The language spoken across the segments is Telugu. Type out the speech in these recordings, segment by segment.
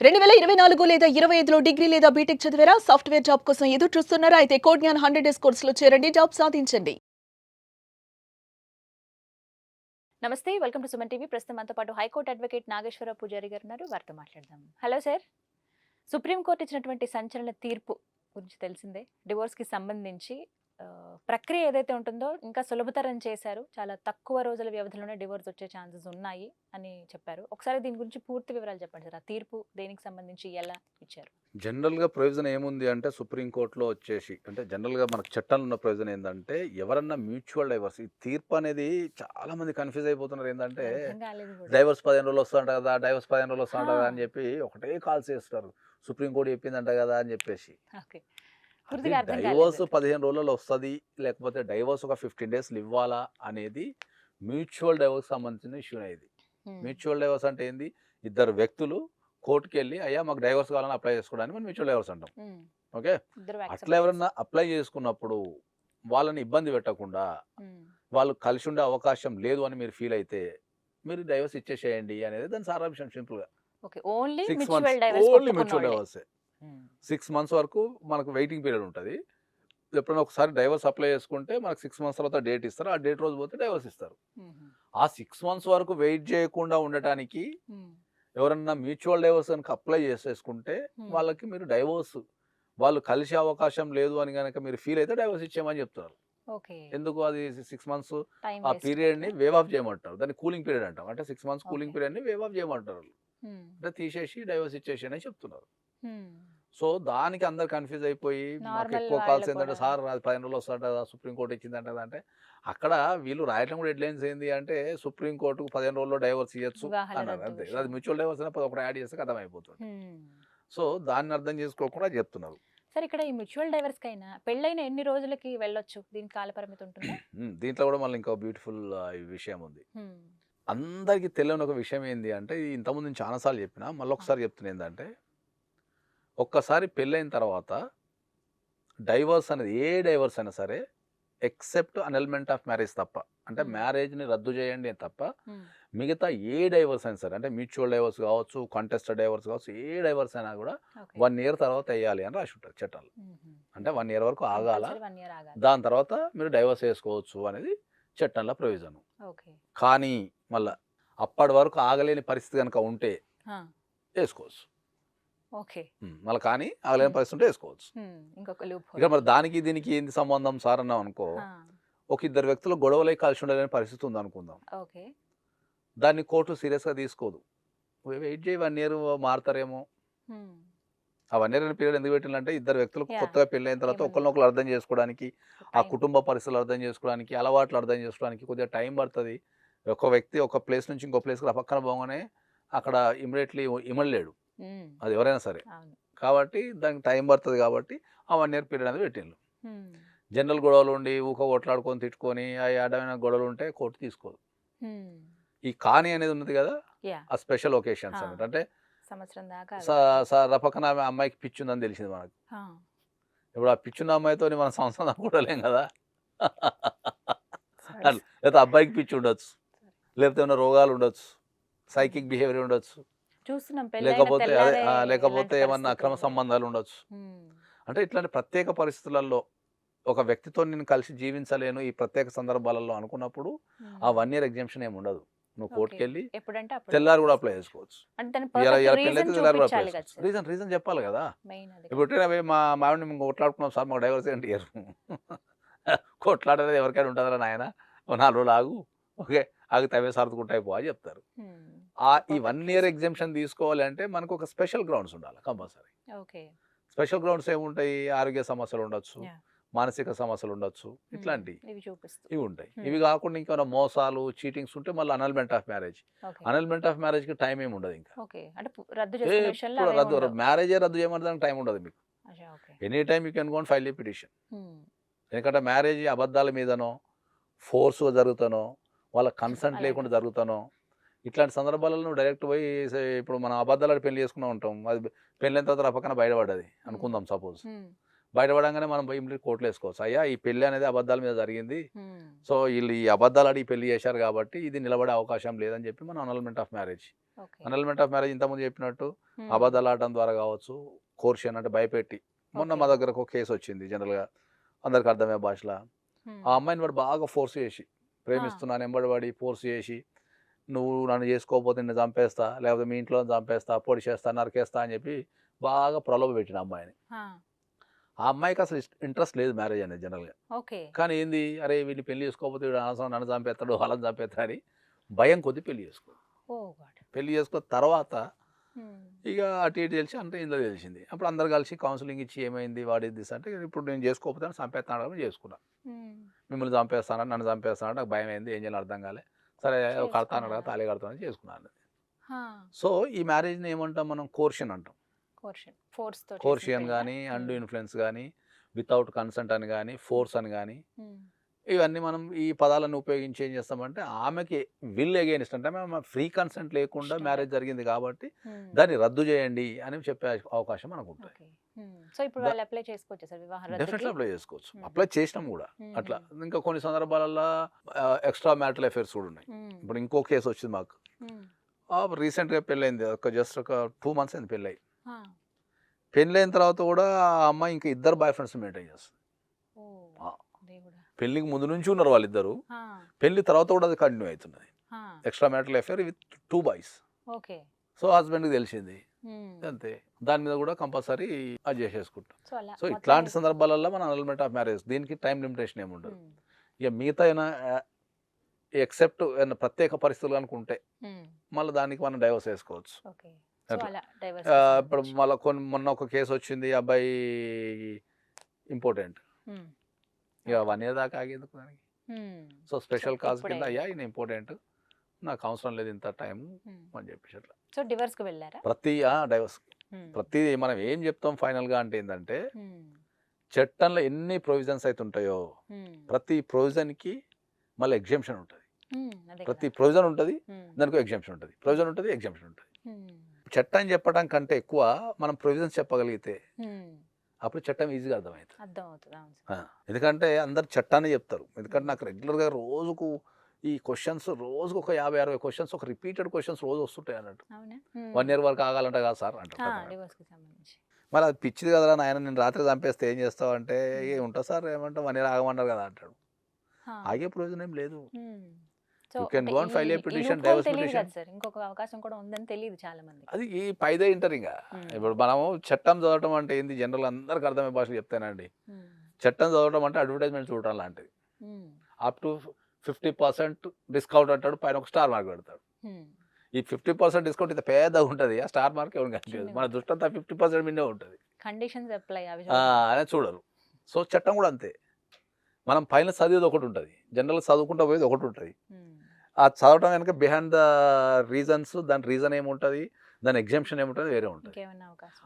2024 లేదా 25లో డిగ్రీ లేదా బీటెక్ చదివారా? సాఫ్ట్‌వేర్ జాబ్ కోసం ఎదురు చూస్తున్నారా? అయితే కోడ్‌జ్ఞాన్ 100 డేస్ కోర్సులో చేరండి. జాబ్ సాధించండి. నమస్తే. Welcome to Suman TV. ప్రస్తుతం మనతో పాటు హైకోర్టు అడ్వకేట్ నాగేశ్వరరావు పూజారి గారు ఉన్నారు. వారితో మాట్లాడదాం. Hello sir. సుప్రీం కోర్టు ఇచ్చినటువంటి సంచలన తీర్పు గురించి తెలిసిందే. డివోర్స్‌కి సంబంధించి ప్రక్రియ ఏదైతే ఉంటుందో ఇంకా సులభతరం చేశారు. చాలా తక్కువ రోజుల వ్యవధిలోనే డివోర్స్ వచ్చే ఛాన్సెస్ ఉన్నాయి అని చెప్పారు. ఒకసారి దీని గురించి పూర్తి వివరాలు చెప్పండి సార్. ఆ తీర్పు దేనికి సంబంధించి ఎలా ఇచ్చారు? జనరల్‌గా ప్రొవిజన్ ఏముంది అంటే సుప్రీం కోర్ట్‌లో వచ్చేసి అంటే జనరల్‌గా మనకు చట్టంలో ఉన్న ప్రొవిజన్ ఏందంటే ఎవరన్నా మ్యూచువల్ డైవర్స్ ఈ తీర్పు అనేది చాలా మంది కన్‌ఫ్యూజ్ అయిపోతున్నారు. ఏందంటే అర్థం కాలేదు కూడా. డైవర్స్ 15 రోజుల్లో వస్తదంట కదా! డైవర్స్ 15 రోజుల్లో వస్తదంట కదా! ఆ! అని చెప్పి ఒకటే కాల్స్ చేస్తారు. సుప్రీం కోర్ట్ చెప్పిందంట కదా! అని చెప్పేసి. ఓకే. అది పూర్తిగా అర్థం కాలేదు. డైవోర్స్ 15 రోజులలో వస్తది. లేకపోతే డైవోర్స్ ఒక 15 డేస్‌లో ఇవ్వాలా అనేది మ్యూచువల్ డైవోర్స్‌కి సంబంధించిన ఇష్యూనే ఇది. హ్మ్. మ్యూచువల్ డైవోర్స్ అంటే ఏంది? ఇద్దరు వ్యక్తులు కోర్ట్‌కెళ్ళి అయ్యా మాకు డైవోర్స్ కావాలని అప్లై చేసుకోవడానికి మనం మ్యూచువల్ డైవోర్స్ అంటాం. హ్మ్. ఓకే. ఇద్దరు అట్లా యాక్సెప్ట్ ఎవరన్నా అప్లై చేసుకున్నప్పుడు వాళ్ళని ఇబ్బంది పెట్టకుండా హ్మ్. వాళ్ళు కలిసి ఉండే అవకాశం లేదు అని మీరు ఫీల్ అయితే మీరు డైవోర్స్ ఇచ్చేసేయండి అనేది దాని సారాంశం సింపుల్‌గా. Okay. Only 6 months mutual divorce only mutual కొట్టుకున్నోళ్ళే. డైవోర్సే. హ్మ్. 6 మంత్స్ వరకు మనకు వెయిటింగ్ పీరియడ్ ఉంటది. ఎప్పుడైనా ఒకసారి డైవోర్స్ అప్లై చేసుకుంటే మనకు 6 మంత్స్ తర్వాత డేట్ ఇస్తారు. ఆ డేట్ రోజు పోతే డైవోర్స్ ఇస్తారు. హుహు. ఆ 6 మంత్స్ వరకు వెయిట్ చేయకుండా ఉండటానికి హ్మ్. ఎవరన్నా మ్యూచువల్ డైవోర్స్ గనుక అప్లై చేసేసుకుంటే హ్మ్. వాళ్ళకి మీరు డైవోర్స్ వాళ్ళు కలిసే అవకాశం లేదు అని గనక మీరు ఫీల్ అయితే డైవోర్స్ ఇచ్చేయమని చెప్తున్నారు. ఓకే. ఎందుకు అది 6 మంత్స్ టైం ఆ వేస్ట్ పీరియడ్‌ని కదా! వేవ్ ఆఫ్ చేయమంటారు. దాన్ని కూలింగ్ పీరియడ్ అంటాం. అంటే 6 మంత్స్ ఓకే. కూలింగ్ పీరియడ్‌ని వేవ్ ఆఫ్ చేయమంటారు వాళ్ళు. హ్మ్. అంటే తీసేసి డైవోర్స్ ఇచ్చేసేయని అని చెప్తున్నారు. హ్మ్. సో, దానికి అందరూ కన్‌ఫ్యూజ్ అయిపోయి మాకు నార్మల్ ఎక్కువ వాళ్ళు కాల్స్ ఏందంటే కూడా సార్ అది 15 రోజుల్లో వస్తదంట కదా! సుప్రీం కోర్ట్ ఇచ్చిందంట కదా! అంటే అక్కడ వీళ్ళు రాయటం కూడా హెడ్‌లైన్స్ ఏంది అంటే సుప్రీం కోర్ట్‌కు 15 రోజుల్లో డైవోర్స్ ఇయ్యొచ్చు వివాహాల అన్నారు. రద్దు అంతే. అది విషయం. మ్యూచువల్ డైవోర్స్ అని ఒకటి యాడ్ చేస్తే అర్థమైపోతుంది. హ్మ్. సో, దాన్ని అర్థం చేసుకోకుండా చెప్తున్నారు. సరే ఇక్కడ ఈ మ్యూచువల్ డైవర్స్‌కైనా పెళ్లైన ఎన్ని రోజులకి వెళ్ళొచ్చు? దీనికి కాల పరిమితి ఉంటుందా? దీంట్లో కూడా మళ్ళీ ఇంకో బ్యూటిఫుల్ విషయం ఉంది. హ్మ్. అందరికీ తెలియని ఒక విషయం ఏంది అంటే, ఇది ఇంతకుముందు నేను చాలా సార్లు చెప్పినా, ఆ! మళ్ళొకసారి చెప్తున్నా ఏందంటే, ఒక్కసారి పెళ్ళైన తర్వాత డైవోర్స్ అనేది ఏ డైవోర్స్ అయినా సరే, ఎక్సెప్ట్ అనల్మెంట్ ఆఫ్ మ్యారేజ్ తప్ప. అంటే హ్మ్. మ్యారేజ్‌ని రద్దు చేయండి అని తప్ప, హ్మ్. మిగతా ఏ డైవోర్స్ అయినా సరే, అంటే మ్యూచువల్ డైవోర్స్ కావచ్చు, కంటెస్టెడ్ డైవోర్స్ కావచ్చు, ఏ డైవోర్స్ అయినా కూడా ఓకే. 1 ఇయర్ తర్వాత ఎయ్యాలి అని రాసుంటది చట్టాల్లో. హుహు. అంటే 1 ఇయర్ వరకు ఆగాల. కంపల్సరీ 1 ఇయర్ ఆగాలి. దాని తర్వాత మీరు డైవోర్స్ చేసుకోవచ్చు అనేది చట్టంలో ప్రొవిజన్. ఓకే. కానీ మళ్ళా అప్పటి వరకు ఆగలేని పరిస్థితి గనుక ఉంటే ఆ! ఏసుకోవచ్చు. ఓకే. మళ్ళా కానీ ఆగలేని హ్మ్. పరిస్థితి ఉంటే ఏసుకోవచ్చు. హ్మ్. ఇంకొక లూప్ ఇక హోల్. మరి దానికి దీనికి ఏంది సంబంధం సార్ అన్నామనుకో, ఆ! ఒక ఇద్దరు వ్యక్తులు గొడవలై కలిసి ఉండలేని పరిస్థితి ఉందనుకుందాం. ఓకే. దాన్ని కోర్టు సీరియస్‌గా తీసుకోదు. వెయిట్ చేయి 1 ఇయర్ మారతారేమో. హ్మ్. ఆ 1 ఇయర్ అనే పీరియడ్ ఎందుకు పెట్టిండ్రంటే ఇద్దరు వ్యక్తులకు యాహ్! కొత్తగా పెళ్ళైన తర్వాత ఏముంది ఒకళ్ళనొకళ్ళు అర్థం చేసుకోవడానికి, ఆ టైం. కుటుంబ పరిస్థితులు అర్థం చేసుకోవడానికి, అలవాట్లు అర్థం చేసుకోవడానికి కొద్దిగా టైం పడతది. ఒక వ్యక్తి ఒక ప్లేస్ నుంచి ఇంకో ప్లేస్‌కి పక్కన పోగానే అక్కడ ఇమ్మీడియేట్‌లీ ఇమడలేడు. హ్మ్. అది ఎవరైనా సరే. అవును. కాబట్టి దానికి టైం పడతది కాబట్టి ఆ 1 ఇయర్ పీరియడ్ అనేది పెట్టిండ్రు. హ్మ్. జనరల్ గొడవలుండి కొట్లాడుకొని, తిట్టుకొని అయి అడ్డమైన గొడవలుంటే కోర్ట్ తీసుకోదు. హ్మ్. ఈ కానీ అనేది ఉన్నది గదా! యాహ్! ఆ స్పెషల్ ఒకేషన్స్ ఆ! అన్నట్టు. అంటే సంవత్సరం దాకా స ఆగొచ్చు. స రపక్కన అమ్మాయికి పిచ్చుందని తెలిసింది మనకు. ఆ! ఇప్పుడు ఆ పిచ్చున్న అమ్మాయితోని మనం సంసారం కూడలేం గదా! సారీ. అట్లా. లేకపోతే అబ్బాయికి పిచ్చి ఉండొచ్చు. సారీ. లేకపోతే ఏమైనా రోగాలు ఉండొచ్చు. హ్మ్. సైకిక్ బిహేవియర్ ఉండొచ్చు. చూస్తున్నాం పెళ్లైన లేకపోతే తెల్లారే లేకపోతే ఎలాంటి ఏమన్నా అక్రమ పరిస్థితులున్నాయో. సంబంధాలు ఉండొచ్చు. హ్మ్. అంటే ఇట్లాంటి ప్రత్యేక పరిస్థితులలో ఒక వ్యక్తితో నేను కలిసి జీవించలేను ఈ ప్రత్యేక సందర్భాలలో అనుకున్నప్పుడు ఆ హ్మ్. 1 ఇయర్ ఎగ్జామ్షన్ ఏమి ఉండదు. నువ్వు ఓకే. కోర్ట్‌కెళ్ళి ఎప్పుడంటే అప్పుడు తెల్లారి గూడా అప్లై తీసుకోవచ్చు. చేసుకోవచ్చు. అంటే దానికి ఇయాల పర్ఫెక్ట్ ఇయాల పెళ్లయితే రీజన్ తెల్లారి గూడా అప్లై చూపించాలి కదా చేసుకోవచ్చు. సార్. రీజన్ చెప్పాలి గదా! మెయిన్ అది ఇప్పుడు కదా! ఉట్టిగానే పోయి మా ఆవిడని మేము కొట్లాడుకున్నాం సార్ మాకు డైవోర్స్ ఇయ్యండి ఇయ్యరు. కొట్లాడేది ఎవరికైనా ఉంటదిరా నాయనా! ఓ 4 రోజులు ఆగు. ఓకే. ఆగితే అవే సర్దుకుంటూ అయిపో అని చెప్తారు. హ్మ్. సో, ఈ పర్ఫెక్ట్ 1 ఇయర్ రీజన్. ఎగ్జామ్షన్ తీసుకోవాలి అంటే మనకు ఒక స్పెషల్ గ్రౌండ్స్ ఉండాలి కంపల్సరీ. ఓకే. స్పెషల్ గ్రౌండ్స్ ఏముంటాయి? ఆరోగ్య సమస్యలు ఉండొచ్చు. యాహ్! మానసిక సమస్యలు ఉండొచ్చు. హ్మ్. ఇట్లాంటియి. ఇవి చూపిస్తూ. ఇవి ఉంటాయి. హ్మ్. ఇవి కాకుండా ఇంకేమైనా మోసాలు, చీటింగ్స్ ఉంటే మళ్ళీ annulment of marriage. Okay. Annulment of మ్యారేజ్‌కి టైమ్ ఏమి ఉండదింక. ఓకే. అంటే రద్దు చేసుకునే విషయంలో ఎప్పుడు అవేమి ఉండవు. మ్యారేజే రద్దు చేయమంటే టైమ్ ఉండదు మీకు. అచ్చా! Okay. Any time you can go and file a petition. హ్మ్. ఎందుకంటే మ్యారేజ్ అబద్ధాల మీదనో, ఫోర్స్‌గా జరుగుతానో, వాళ్ళ కన్సెంట్ లేకుండా అలాంటివి. జరుగుతానో, ఇట్లాంటి సందర్భాలలో నువ్వు డైరెక్ట్ పోయి ఇప్పుడు మనం అబద్ధాలాడి పెళ్లి చేసుకున్నా ఉంటాం. అది పెళ్ళైన తర్వాత రపక్కన బయటపడ్డది హ్మ్. అనుకుందాం సపోజ్. హ్మ్. బయటపడంగానే మనం పోయి ఇమ్మీడియేట్ కోర్ట్‌లో ఏసుకోవచ్చు. అయ్యా! ఈ పెళ్లి అనేది అబద్ధాల మీద జరిగింది. హ్మ్. సో, ఈళ్ళు ఈ అబద్ధాలాడి ఈ పెళ్లి చేశారు కాబట్టి ఇది నిలబడే అవకాశం లేదని చెప్పి మనం annulment of marriage. Okay. Annulment of marriage ఇంతకుముందు చెప్పినట్టు అబద్ధాలు ఆడడం ద్వారా కావచ్చు, కోర్షన్ అంటే భయపెట్టి. మొన్న ఓకే. మా దగ్గరకు ఒక కేసు వచ్చింది జనరల్‌గా అందరికి అర్థమయ్యే భాషలో. ఆ అమ్మాయిని వాడు బాగా ఫోర్స్ చేసి, ప్రేమిస్తున్నాను ఎంబడి పడి ఫోర్స్ చేసి, నువ్వు నన్ను చేసుకోకపోతే నిన్ను చంపేస్తా, లేకపోతే మీ ఇంట్లో చంపేస్తా, పొడి చేస్తా, నరికేస్తా అని చెప్పి బాగా ప్రలోభ పెట్టిన అమ్మాయిని. ఆ అమ్మాయికి అసలు ఇంట్రెస్ట్ లేదు మ్యారేజ్ అనేది జనరల్‌గా. ఓకే. కానీ ఏంది, అరే వీడిని పెళ్లి చేసుకోకపోతే వీడు అనవసరం నన్ను చంపేస్తాడు, వాళ్ళని చంపేస్తాడు అని భయం కొద్దీ పెళ్లి చేసుకుంది. ఓహ్ గాడ్. పెళ్లి చేసుకున్న తర్వాత ఇక అటు ఇటు తెలిసి అంటే ఇందులో తెలిసింది. అప్పుడు అందరు కలిసి కౌన్సిలింగ్ ఇచ్చి ఏమైంది వాట్ ఈస్ దిస్ అంటే, ఇప్పుడు నేను చేసుకోకపోతే చంపేస్తాను అని చేసుకున్నా. మిమ్మల్ని చంపేస్తాను, నన్ను చంపేస్తాను, నాకు భయం అయింది, ఏం చేయాలో అర్థం కాలే. సరే కడతాను కదా, తాళి కడతానని చేసుకున్నాను. సో ఈ మ్యారేజ్ని ఏమంటాం మనం, కోర్షన్ అంటాం. కోర్షన్ కానీ, అండ్ ఇన్ఫ్లుయెన్స్ కానీ, వితౌట్ కన్సెంట్ అని కానీ, ఫోర్స్ అని కానీ, ఇవన్నీ మనం ఈ పదాలను ఉపయోగించి ఏం చేస్తామంటే, ఆమెకి విల్ అగైన్స్ట్ అంటే ఫ్రీ కన్సెంట్ లేకుండా మ్యారేజ్ జరిగింది కాబట్టి దాన్ని రద్దు చేయండి అని చెప్పే అవకాశం మనకు ఉంటుంది. సో ఇప్పుడు వాళ్ళు అప్లై చేసుకోవచ్చు సార్ వివాహ డెఫినెట్లీ రద్దుకి? అప్లై చేసుకోవచ్చు. అప్లై చేసినాం కూడా అట్లా. ఇంకా కొన్ని సందర్భాలలో ఎక్స్ట్రా మ్యారిటల్ అఫైర్స్ కూడా ఉన్నాయి. ఇప్పుడు ఇంకో కేసు వచ్చింది మాకు. రీసెంట్గా పెళ్ళైంది, జస్ట్ ఒక 2 months అయింది పెళ్ళై. పెళ్ళైన తర్వాత కూడా ఆ అమ్మాయి ఇంకా ఇద్దరు బాయ్ ఫ్రెండ్స్ మెయింటైన్ చేస్తుంది. పెళ్లికి ముందు నుంచి ఉన్నారు వాళ్ళిద్దరు, పెళ్లి తర్వాత కూడా అది కంటిన్యూ అవుతున్నది. Extra marital affair with 2 boys. So హస్బెండ్కి తెలిసింది అంతే, దాని మీద కూడా కంపల్సరీ అది చేసేసుకుంటాం. సో ఇట్లాంటి సందర్భాలలో మన అనల్మెంట్ ఆఫ్ మ్యారేజ్, దీనికి టైం లిమిటేషన్ ఏమి ఉండదు. ఇక మిగతా ఎక్సెప్ట్ ప్రత్యేక పరిస్థితులు అనుకుంటే మళ్ళీ దానికి మనం డైవర్స్ వేసుకోవచ్చు. ఇప్పుడు మళ్ళీ మొన్న ఒక కేసు వచ్చింది, అబ్బాయి ఇంపార్టెంట్, ఇక 1 year దాకా ఆగేందుకు దానికి. సో స్పెషల్ కాజ్ కింద అయ్యా ఈయన ఇంపార్టెంట్, నాకు అవసరం లేదు ఇంత టైం అని చెప్పేసి అట్లా. సో డివోర్స్కి వెళ్ళారా? డైవర్స్ ప్రతి మనం ఏం చెప్తాం ఫైనల్గా అంటే ఏంటంటే, చట్టంలో ఎన్ని ప్రొవిజన్స్ అయితే ఉంటాయో ప్రతి ప్రొవిజన్కి మళ్ళీ ఎగ్జామ్షన్ ఉంటుంది. ప్రతి ప్రొవిజన్ ఉంటుంది, దానికి ఎగ్జామ్షన్ ఉంటుంది, ప్రొవిజన్ ఉంటుంది, ఎగ్జామ్షన్ ఉంటుంది. చట్టం చెప్పడం కంటే ఎక్కువ మనం ప్రొవిజన్స్ చెప్పగలిగితే అప్పుడు చట్టం ఈజీగా అర్థమవుతుంది. ఎందుకంటే అందరు చట్టాన్ని చెప్తారు. ఎందుకంటే నాకు రెగ్యులర్గా రోజుకు ఈ క్వశ్చన్స్, రోజుకు ఒక 50-60 క్వశ్చన్స్, ఒక రిపీటెడ్ క్వశ్చన్స్ రోజు వస్తుంటాయి అన్నట్టు. 1 year వరకు ఆగాలంట కదా సార్ అంటారు. మరి అది పిచ్చిది కదా నాయన, నేను రాత్రి చంపేస్తే ఏం చేస్తావు అంటే, ఉంటుంది సార్ ఏమంటే 1 year ఆగమన్నారు కదా అంటాడు. ఆగే ప్రయోజనం ఏం లేదు. You can go and file a petition, divorce petition. ఇంకొక అవకాశం కూడా ఉందని తెలియదు చాలా మంది. అది ఈ పైదే ఇంటర్. ఇంకా ఇప్పుడు మనము చట్టం చదవటం అంటే ఏంది, జనరల్ అందరికి అర్థమయ్యే భాషలు చెప్తానండి. చట్టం చదవటం అంటే అడ్వర్టైజ్మెంట్ చూడటం లాంటిది. అప్ టు 50% డిస్కౌంట్ అంటాడు, పైన ఒక స్టార్ మార్క్ పెడతాడు. ఈ 50% డిస్కౌంట్ ఇంత పెద్దగా ఉంటుంది, ఆ స్టార్ మార్క్ ఎవరు కనిపించదు. మన దృష్టి అంతా 50% మిన్నే ఉంటుంది, కండిషన్స్ అప్లై అనేది చూడరు. సో చట్టం కూడా అంతే. మనం పైన చదివేది ఒకటి ఉంటుంది, జనరల్ చదువుకుంటూ పోయేది ఒకటి ఉంటుంది. ఆ చదవటం కనుక బిహైండ్ ద రీజన్స్, దాని రీజన్ ఏముంటుంది, దాని ఎగ్జామ్షన్ ఏముంటుంది, వేరే ఉంటుంది.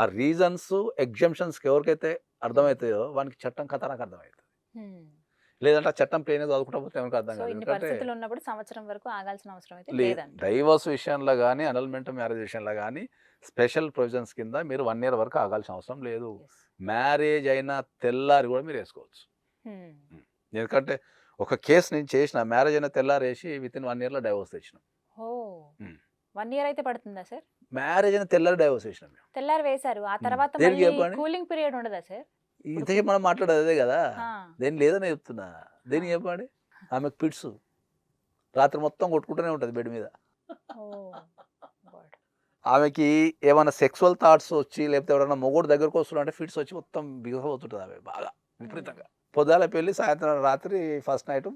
ఆ రీజన్స్ ఎగ్జామ్షన్స్కి ఎవరికైతే అర్థమవుతాయో వానికి చట్టం కథ నాకు అర్థమవుతుంది. లేదంటే ఆ చట్టం ప్లేన్ చదువుకుంటా పోతే ఎవరికి అర్థం కాదు. ఎందుకంటే సంవత్సరం వరకు ఆగాల్సిన అవసరం అయితే లేదు. డైవర్స్ విషయంలో కానీ, అనల్మెంట్ మ్యారేజ్ విషయంలో కానీ స్పెషల్ ప్రొవిజన్స్ కింద మీరు 1 year వరకు ఆగాల్సిన అవసరం లేదు. మ్యారేజ్ అయిన తెల్లారి కూడా మీరు వేసుకోవచ్చు. ఎందుకంటే ఒక కేసు నేను చేసిన, మ్యారేజ్ అయిన తెల్లారి వేసి వితిన్ 1 yearలో డైవర్స్ తెచ్చినాం. 1 year అయితే పడుతుందా సార్? మ్యారేజ్ అయిన తెల్లారి డైవర్స్ వేసినాం. తెల్లారి వేశారు, ఆ తర్వాత కూలింగ్ పీరియడ్ ఉండదా సార్? ఇంతే మనం మాట్లాడేది అదే కదా, దేని లేదని చెప్తున్నా. దేనికి చెప్పండి, ఆమెకు పిట్స్, రాత్రి మొత్తం కొట్టుకుంటూనే ఉంటుంది బెడ్ మీద. ఆమెకి ఏమైనా సెక్సువల్ థాట్స్ వచ్చి, లేకపోతే ఎవరైనా మొగుడు దగ్గరకు వస్తున్నారంటే ఫిట్స్ వచ్చి మొత్తం బిగపోతుంటుంది ఆమె బాగా విపరీతంగా. పొద్దుల పెళ్ళి, సాయంత్రం రాత్రి ఫస్ట్ నైట్,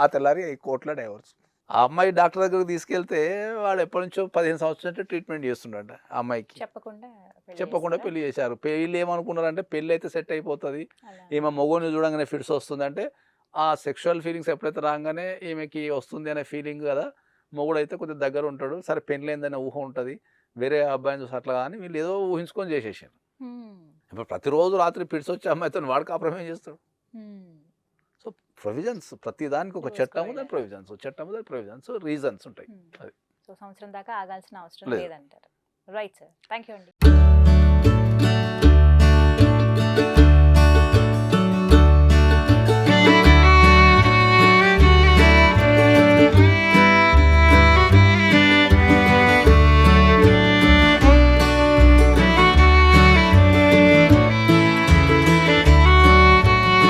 ఆ తెల్లారి కోర్టులో డైవర్స్. ఆ అమ్మాయి డాక్టర్ దగ్గరకు తీసుకెళ్తే వాడు ఎప్పటి నుంచో 15 సంవత్సరాలు ట్రీట్మెంట్ చేస్తుండట. ఆ అమ్మాయికి చెప్పకుండా పెళ్లి చేశారు. పెళ్ళి ఏమనుకున్నారంటే పెళ్ళి అయితే సెట్ అయిపోతుంది, ఈమె మొగుడిని చూడంగానే ఫిట్స్ వస్తుంది అంటే, ఆ సెక్షువల్ ఫీలింగ్స్ ఎప్పుడైతే రాగానే ఈమెకి వస్తుంది అనే ఫీలింగ్ కదా. మొగుడు అయితే కొద్దిగా దగ్గర ఉంటాడు, సరే పెళ్ళైందనే ఊహ ఉంటుంది, వేరే అబ్బాయిని చూసి అట్లా కానీ వీళ్ళు ఏదో ఊహించుకొని చేసేసారు. ఇప్పుడు ప్రతిరోజు రాత్రి ఫిట్స్ వచ్చే అమ్మాయితో వాడు కాపురం ఏం చేస్తాడు? సో ప్రొవిజన్స్, ప్రతి దానికి ఒక చట్టం, ప్రొవిజన్స్, రీజన్స్ ఉంటాయి. సో సంవత్సరం దాకా ఆగాల్సిన అవసరం లేదంటారు. రైట్ సార్, థ్యాంక్ యూ అండి.